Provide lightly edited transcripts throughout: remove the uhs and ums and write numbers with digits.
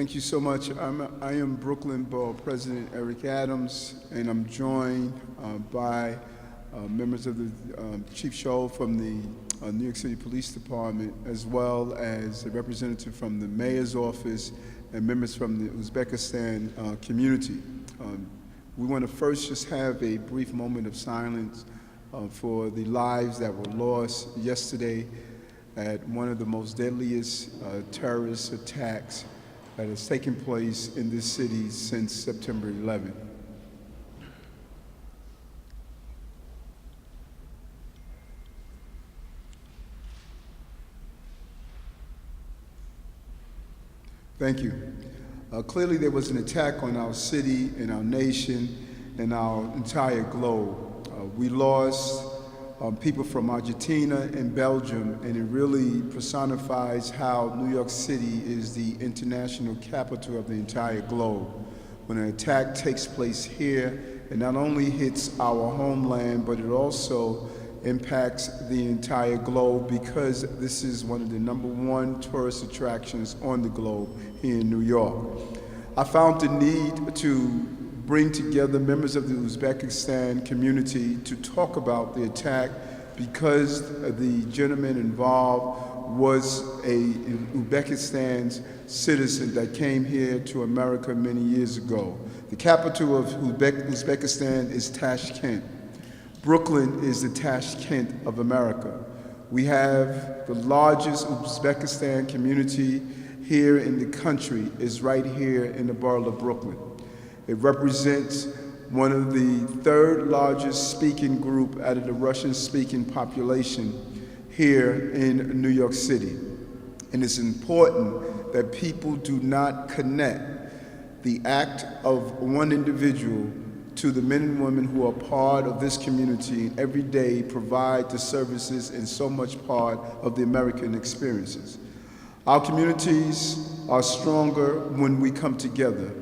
Thank you so much. I am Brooklyn Borough President Eric Adams, and I'm joined by members of the Chief Show from the New York City Police Department, as well as a representative from the Mayor's Office and members from the Uzbek-American community. We want to first just have a brief moment of silence for the lives that were lost yesterday at one of the most deadliest terrorist attacks that has taken place in this city since September 11th. Thank you. Clearly there was an attack on our city and our nation and our entire globe. We lost people from Argentina and Belgium, and it really personifies how New York City is the international capital of the entire globe. When an attack takes place here, it not only hits our homeland, but it also impacts the entire globe, because this is one of the #1 tourist attractions on the globe here in New York. I found the need to bring together members of the Uzbekistan community to talk about the attack, because the gentleman involved was an Uzbekistan's citizen that came here to America many years ago. The capital of Uzbekistan is Tashkent. Brooklyn is the Tashkent of America. We have the largest Uzbekistan community here in the country, is right here in the borough of Brooklyn. It represents one of the third largest speaking group out of the Russian-speaking population here in New York City. And it's important that people do not connect the act of one individual to the men and women who are part of this community and every day provide the services and so much part of the American experiences. Our communities are stronger when we come together.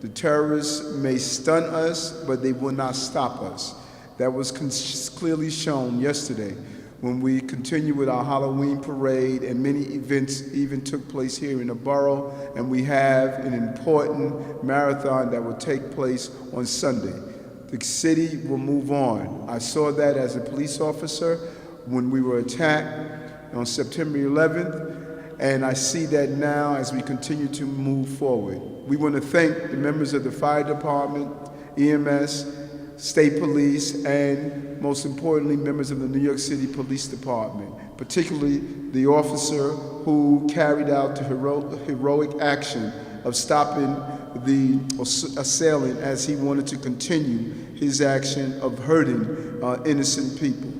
The terrorists may stun us, but they will not stop us. That was clearly shown yesterday when we continue with our Halloween parade, and many events even took place here in the borough, and we have an important marathon that will take place on Sunday. The city will move on. I saw that as a police officer when we were attacked on September 11th, and I see that now as we continue to move forward. We want to thank the members of the fire department, EMS, state police, and most importantly, members of the New York City Police Department, particularly the officer who carried out the heroic action of stopping the assailant as he wanted to continue his action of hurting innocent people.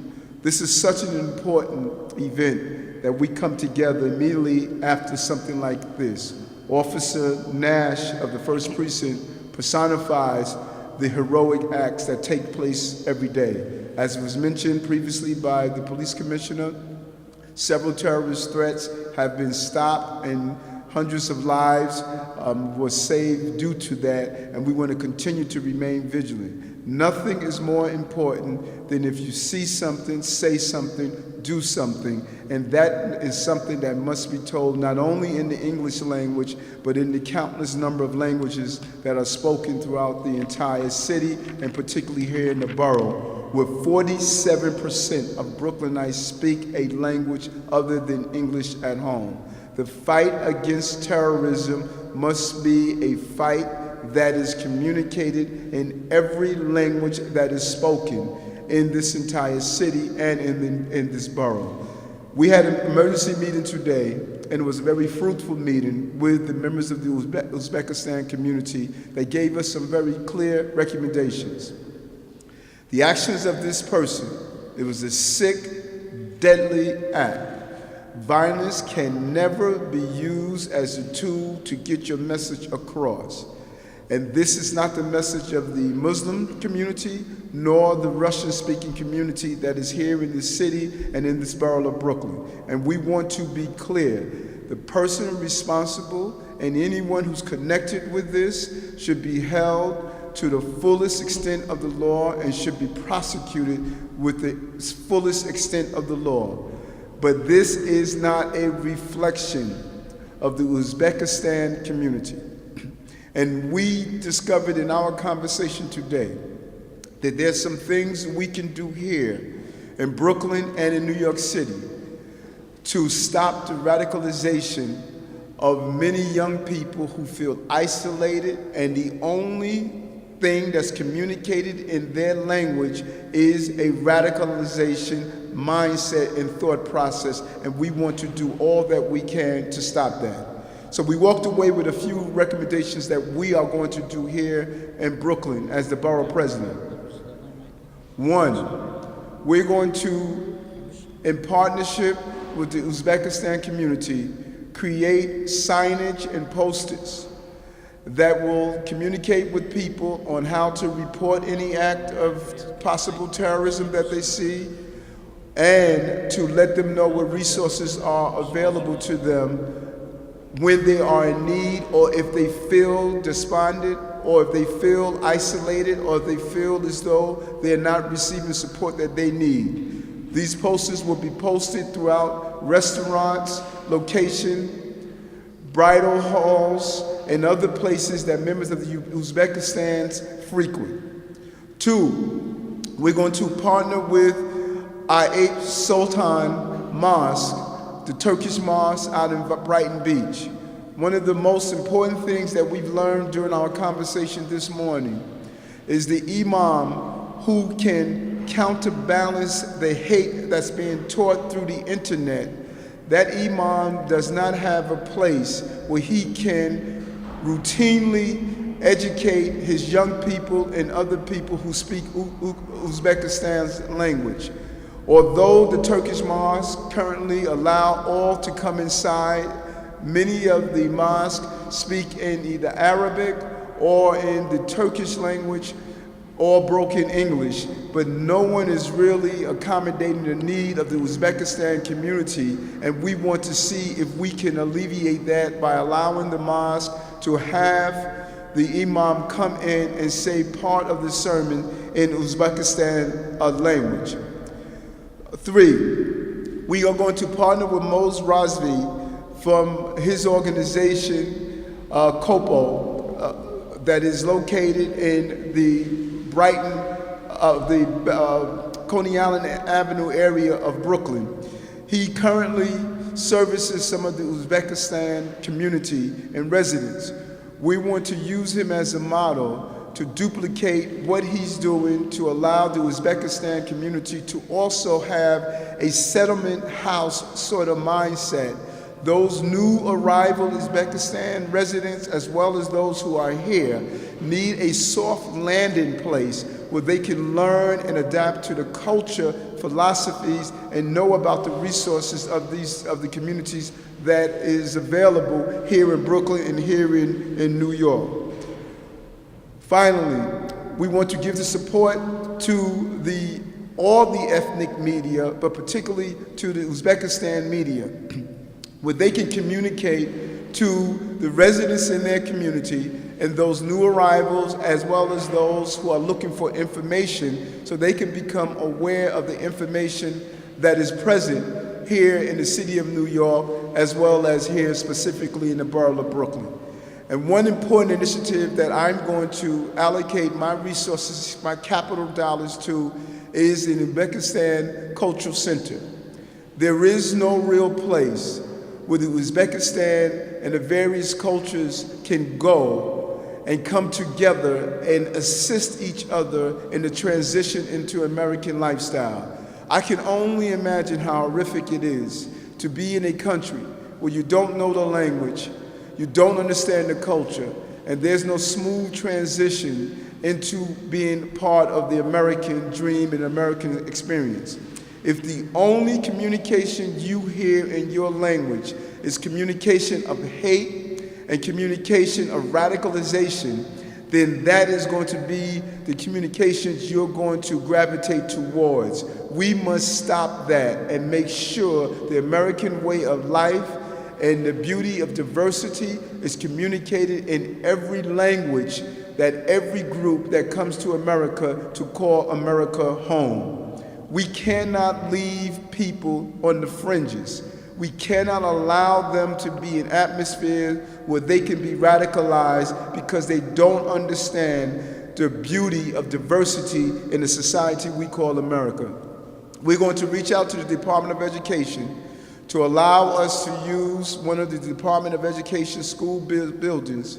This is such an important event that we come together immediately after something like this. Officer Nash of the 1st Precinct personifies the heroic acts that take place every day. As was mentioned previously by the police commissioner, several terrorist threats have been stopped and hundreds of lives were saved due to that, and we want to continue to remain vigilant. Nothing is more important than if you see something, say something, do something, and that is something that must be told not only in the English language, but in the countless number of languages that are spoken throughout the entire city, and particularly here in the borough, where 47% of Brooklynites speak a language other than English at home. The fight against terrorism must be a fight that is communicated in every language that is spoken in this entire city and in this borough. We had an emergency meeting today, and it was a very fruitful meeting with the members of the Uzbekistan community that gave us some very clear recommendations. The actions of this person, it was a sick, deadly act. Violence can never be used as a tool to get your message across. And this is not the message of the Muslim community, nor the Russian-speaking community that is here in this city and in this borough of Brooklyn. And we want to be clear. The person responsible and anyone who's connected with this should be held to the fullest extent of the law and should be prosecuted with the fullest extent of the law. But this is not a reflection of the Uzbekistan community. And we discovered in our conversation today that there's some things we can do here in Brooklyn and in New York City to stop the radicalization of many young people who feel isolated, and the only thing that's communicated in their language is a radicalization mindset and thought process, and we want to do all that we can to stop that. So we walked away with a few recommendations that we are going to do here in Brooklyn as the borough president. One, we're going to, in partnership with the Uzbekistan community, create signage and posters that will communicate with people on how to report any act of possible terrorism that they see, and to let them know what resources are available to them when they are in need, or if they feel despondent, or if they feel isolated, or if they feel as though they're not receiving support that they need. These posters will be posted throughout restaurants, location, bridal halls, and other places that members of the Uzbekistan frequent. Two, we're going to partner with I8 Sultan Mosque, the Turkish mosque out in Brighton Beach. One of the most important things that we've learned during our conversation this morning is the imam who can counterbalance the hate that's being taught through the internet. That imam does not have a place where he can routinely educate his young people and other people who speak Uzbekistan's language. Although the Turkish mosques currently allow all to come inside, many of the mosques speak in either Arabic or in the Turkish language or broken English, but no one is really accommodating the need of the Uzbekistan community, and we want to see if we can alleviate that by allowing the mosque to have the imam come in and say part of the sermon in Uzbekistan language. Three, we are going to partner with Mose Razvi from his organization, COPO, that is located in the Brighton, the Coney Island Avenue area of Brooklyn. He currently services some of the Uzbekistan community and residents. We want to use him as a model to duplicate what he's doing to allow the Uzbekistan community to also have a settlement house sort of mindset. Those new arrival Uzbekistan residents, as well as those who are here, need a soft landing place where they can learn and adapt to the culture, philosophies, and know about the resources of the communities that is available here in Brooklyn and here in New York. Finally, we want to give the support to all the ethnic media, but particularly to the Uzbekistan media, where they can communicate to the residents in their community and those new arrivals, as well as those who are looking for information, so they can become aware of the information that is present here in the city of New York, as well as here specifically in the borough of Brooklyn. And one important initiative that I'm going to allocate my resources, my capital dollars to, is the Uzbekistan Cultural Center. There is no real place where the Uzbekistan and the various cultures can go and come together and assist each other in the transition into American lifestyle. I can only imagine how horrific it is to be in a country where you don't know the language, you don't understand the culture, and there's no smooth transition into being part of the American dream and American experience. If the only communication you hear in your language is communication of hate and communication of radicalization, then that is going to be the communications you're going to gravitate towards. We must stop that and make sure the American way of life and the beauty of diversity is communicated in every language that every group that comes to America to call America home. We cannot leave people on the fringes. We cannot allow them to be in atmospheres where they can be radicalized because they don't understand the beauty of diversity in the society we call America. We're going to reach out to the Department of Education to allow us to use one of the Department of Education school buildings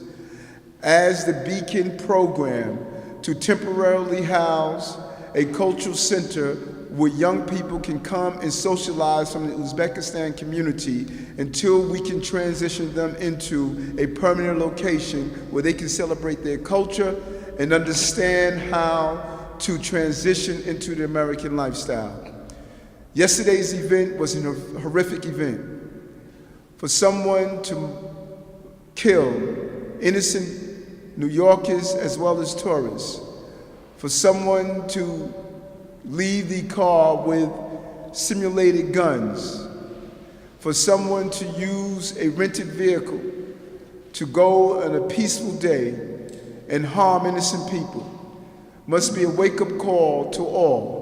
as the Beacon program to temporarily house a cultural center where young people can come and socialize from the Uzbekistan community until we can transition them into a permanent location where they can celebrate their culture and understand how to transition into the American lifestyle. Yesterday's event was a horrific event. For someone to kill innocent New Yorkers as well as tourists, for someone to leave the car with simulated guns, for someone to use a rented vehicle to go on a peaceful day and harm innocent people must be a wake-up call to all.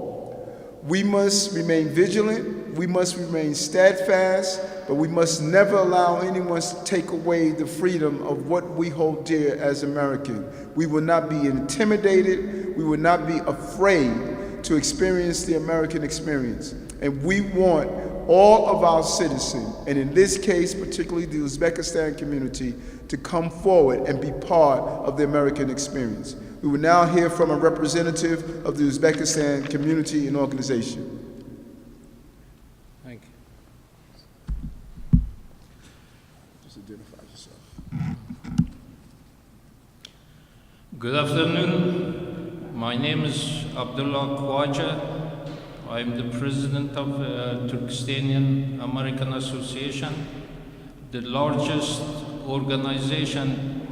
We must remain vigilant, we must remain steadfast, but we must never allow anyone to take away the freedom of what we hold dear as American. We will not be intimidated, we will not be afraid to experience the American experience. And we want all of our citizens, and in this case, particularly the Uzbekistan community, to come forward and be part of the American experience. We will now hear from a representative of the Uzbekistan community and organization. Thank you. Just identify yourself. Good afternoon. My name is Abdullah Khwaja. I'm the president of Turkestanian American Association, the largest organization,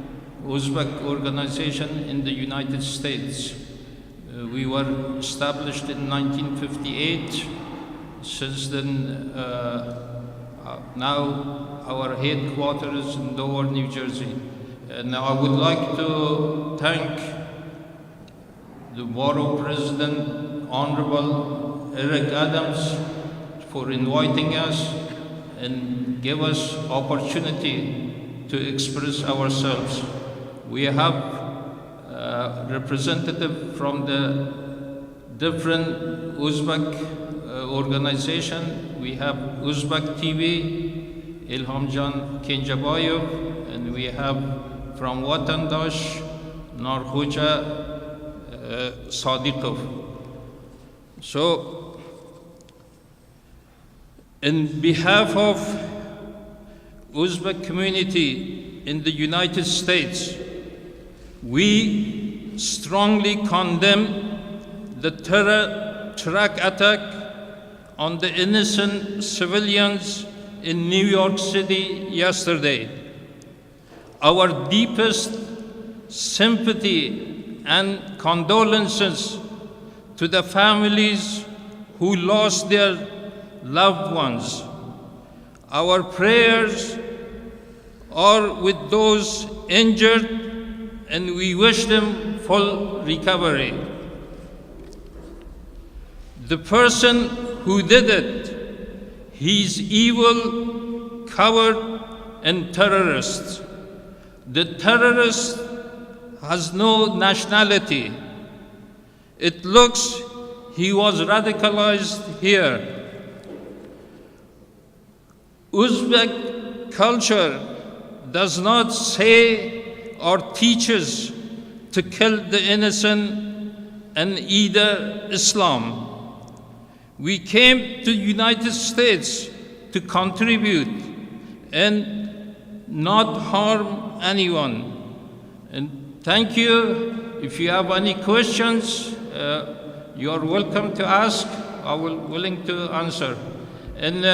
Uzbek organization in the United States. We were established in 1958. Since then, now our headquarters is in Dover, New Jersey. And I would like to thank the Borough President, Honorable Eric Adams, for inviting us and give us opportunity to express ourselves. We have representative from the different Uzbek organization. We have Uzbek TV, Ilhamjan Kenjabayev, and we have from Vatandash, Narkhoja Sadiqov. So, in behalf of Uzbek community in the United States, we strongly condemn the terror track attack on the innocent civilians in New York City yesterday. Our deepest sympathy and condolences to the families who lost their loved ones. Our prayers are with those injured, and we wish them full recovery. The person who did it, he's evil, coward, and terrorist. The terrorist has no nationality. It looks he was radicalized here. Uzbek culture does not say or teaches to kill the innocent, and either Islam. We came to the United States to contribute and not harm anyone. And thank you. If you have any questions, you are welcome to ask. I will willing to answer. And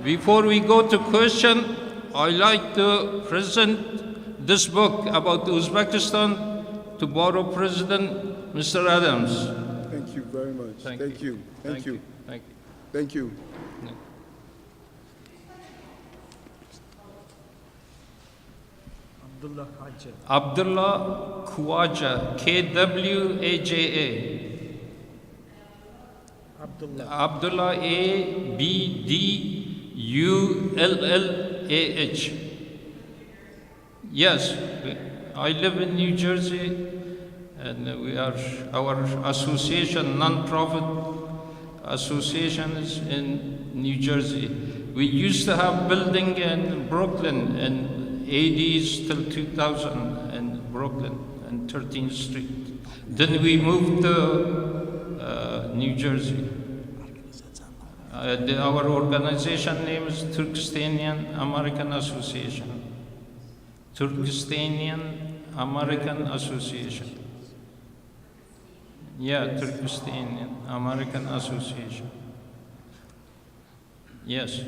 before we go to question, I like to present this book about Uzbekistan to Borough President Mr. Adams. Thank you very much. Thank you. Thank you. Thank you. Thank you. Abdullah Khwaja, K-W-A-J-A. Abdullah, A-B-D-U-L-L-A-H. ULLAH. Yes, I live in New Jersey, and our association, non-profit association, is in New Jersey. We used to have building in Brooklyn in 80s till 2000 in Brooklyn and 13th Street. Then we moved to New Jersey. Our organization name is Turkestanian-American Association. Turkestanian-American Association. Yeah, Turkestanian-American Association. Yes.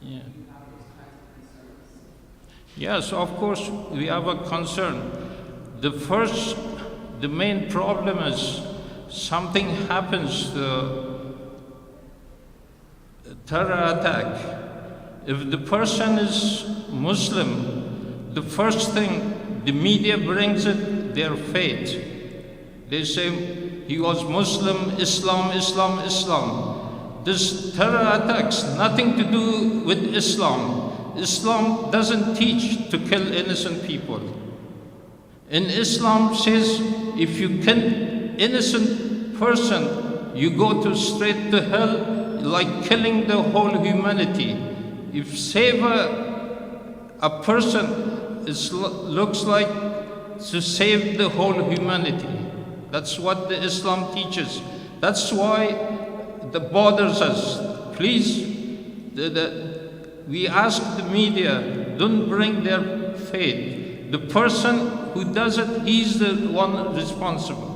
Yeah. Yes, of course, we have a concern. The main problem is something happens to terror attack. If the person is Muslim, the first thing the media brings it their faith. They say he was Muslim, Islam, Islam, Islam. This terror attacks nothing to do with Islam. Islam doesn't teach to kill innocent people. In Islam says if you kill innocent person, you go to straight to hell, like killing the whole humanity. If save a person, it looks like to save the whole humanity. That's what the Islam teaches. That's why that bothers us. Please, we ask the media, don't bring their faith. The person who does it, he's the one responsible.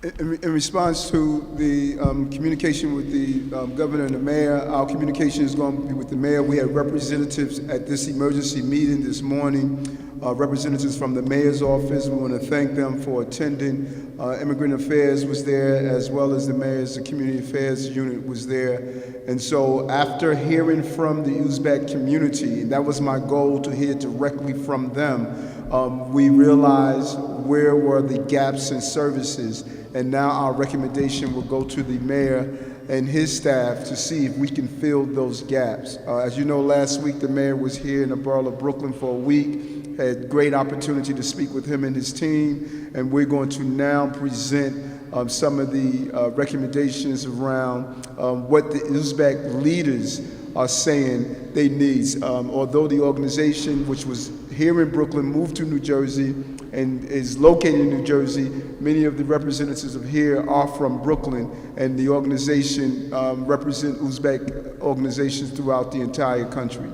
In response to the communication with the governor and the mayor, our communication is going to be with the mayor. We had representatives at this emergency meeting this morning, representatives from the mayor's office. We want to thank them for attending. Immigrant Affairs was there, as well as the mayor's Community Affairs unit was there. And so after hearing from the Uzbek community, and that was my goal, to hear directly from them, we realized where were the gaps in services. And now our recommendation will go to the mayor and his staff to see if we can fill those gaps. As you know, last week the mayor was here in the borough of Brooklyn for a week, had great opportunity to speak with him and his team, and we're going to now present some of the recommendations around what the Uzbek leaders are saying they need. Although the organization, which was here in Brooklyn, moved to New Jersey and is located in New Jersey, many of the representatives of here are from Brooklyn, and the organization represent Uzbek organizations throughout the entire country.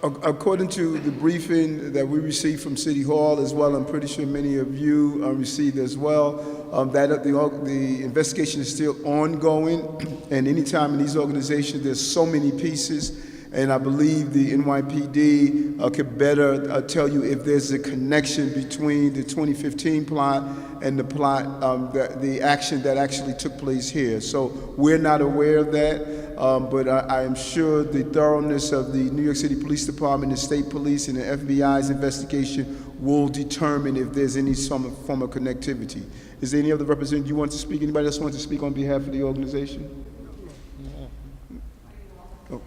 According to the briefing that we received from City Hall as well, I'm pretty sure many of you received as well, that the investigation is still ongoing, and anytime in these organizations there's so many pieces, and I believe the NYPD could better tell you if there's a connection between the 2015 plot and the plot, the action that actually took place here. So we're not aware of that. But I am sure the thoroughness of the New York City Police Department, the State Police, and the FBI's investigation will determine if there's any form of connectivity. Is there any other representative you want to speak? Anybody else want to speak on behalf of the organization? Oh.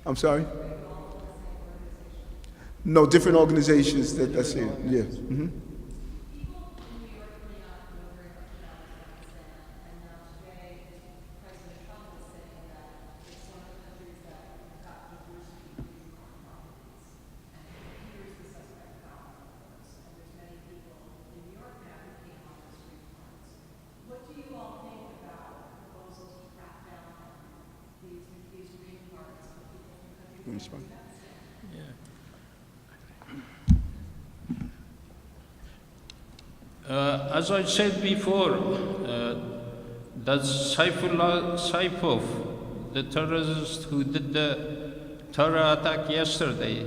I'm sorry? No, different organizations that's here. Yeah. Mm-hmm. respond. As I said before, that Saifullah Saipov, the terrorist who did the terror attack yesterday,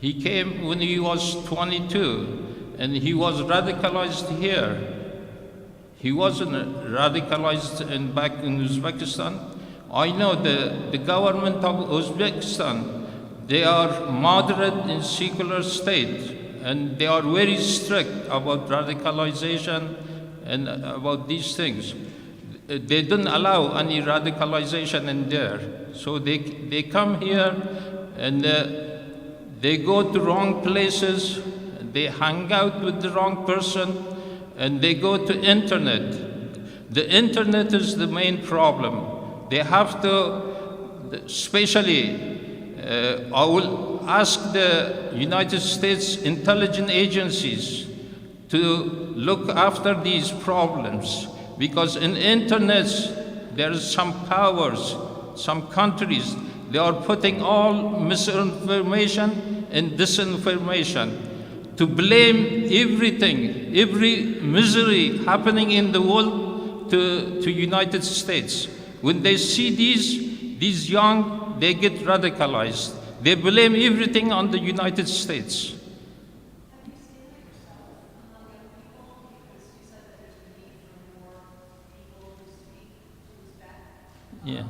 he came when he was 22 and he was radicalized here. He wasn't radicalized back in Uzbekistan. I know the government of Uzbekistan, they are moderate in secular state, and they are very strict about radicalization and about these things. They don't allow any radicalization in there. So they come here and they go to wrong places, they hang out with the wrong person, and they go to internet. The internet is the main problem. They have to, especially, I will ask the United States intelligence agencies to look after these problems, because in internet there is some powers, some countries, they are putting all misinformation and disinformation to blame everything, every misery happening in the world to United States. When they see these young, they get radicalized. They blame everything on the United States. Yeah.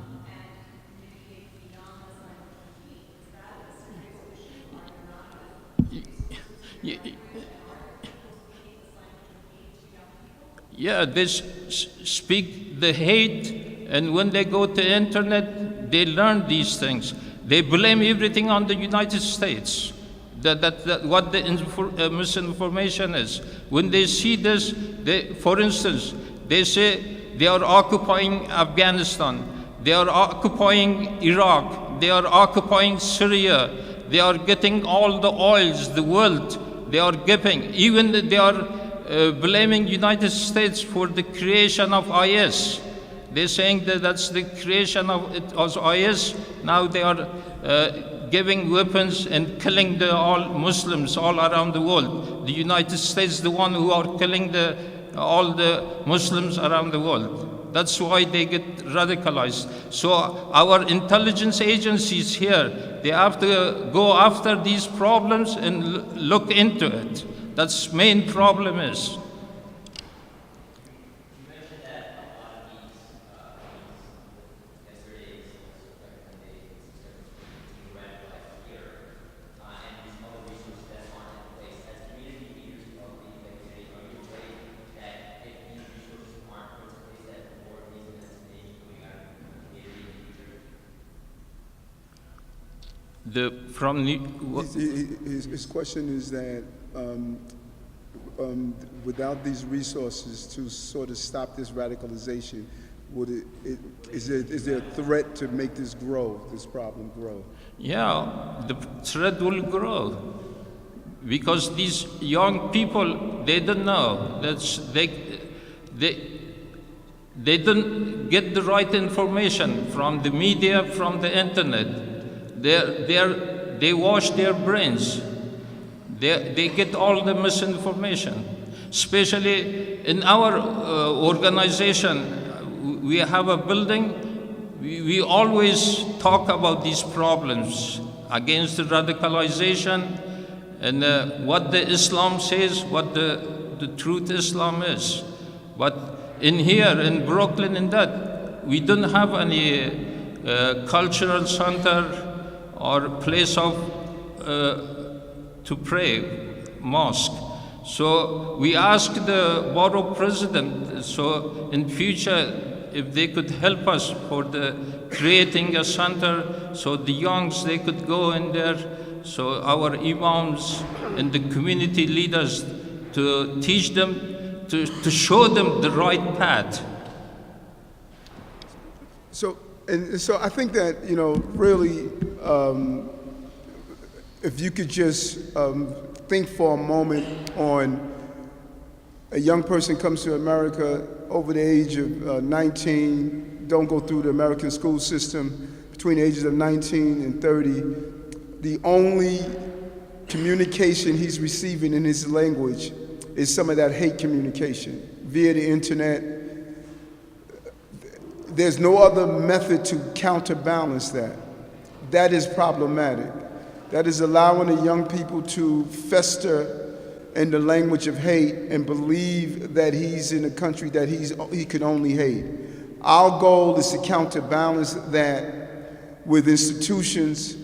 Yeah, they speak the hate, and when they go to internet, they learn these things. They blame everything on the United States. That what the misinformation is. When they see this, for instance, they say they are occupying Afghanistan, they are occupying Iraq, they are occupying Syria, they are getting all the oils, the world, they are giving. Even they are blaming United States for the creation of IS. They're saying that that's the creation of it as IS. Now they are giving weapons and killing all Muslims all around the world. The United States, the one who are killing all the Muslims around the world. That's why they get radicalized. So our intelligence agencies here, they have to go after these problems and look into it. That's main problem is. His question is that without these resources to sort of stop this radicalization, is there a threat to make this problem grow? Yeah, the threat will grow because these young people, they don't know. They don't get the right information from the media, from the internet. They wash their brains. They get all the misinformation. Especially in our organization, we have a building. We always talk about these problems against the radicalization and what the Islam says, what the truth Islam is. But in here, in Brooklyn, we don't have any cultural center or place of to pray, mosque. So we asked the Borough President, so in future, if they could help us for creating a center, so the youngs, they could go in there, so our imams and the community leaders to teach them, to show them the right path. So I think that, really, if you could just think for a moment on a young person comes to America over the age of 19, don't go through the American school system, between the ages of 19 and 30, the only communication he's receiving in his language is some of that hate communication via the internet. There's no other method to counterbalance that. That is problematic. That is allowing the young people to fester in the language of hate and believe that he's in a country that he could only hate. Our goal is to counterbalance that with institutions,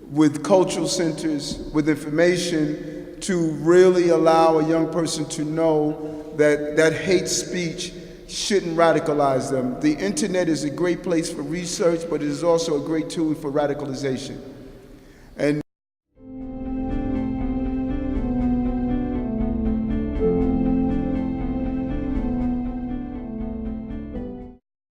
with cultural centers, with information to really allow a young person to know that that hate speech shouldn't radicalize them. The internet is a great place for research, but it is also a great tool for radicalization.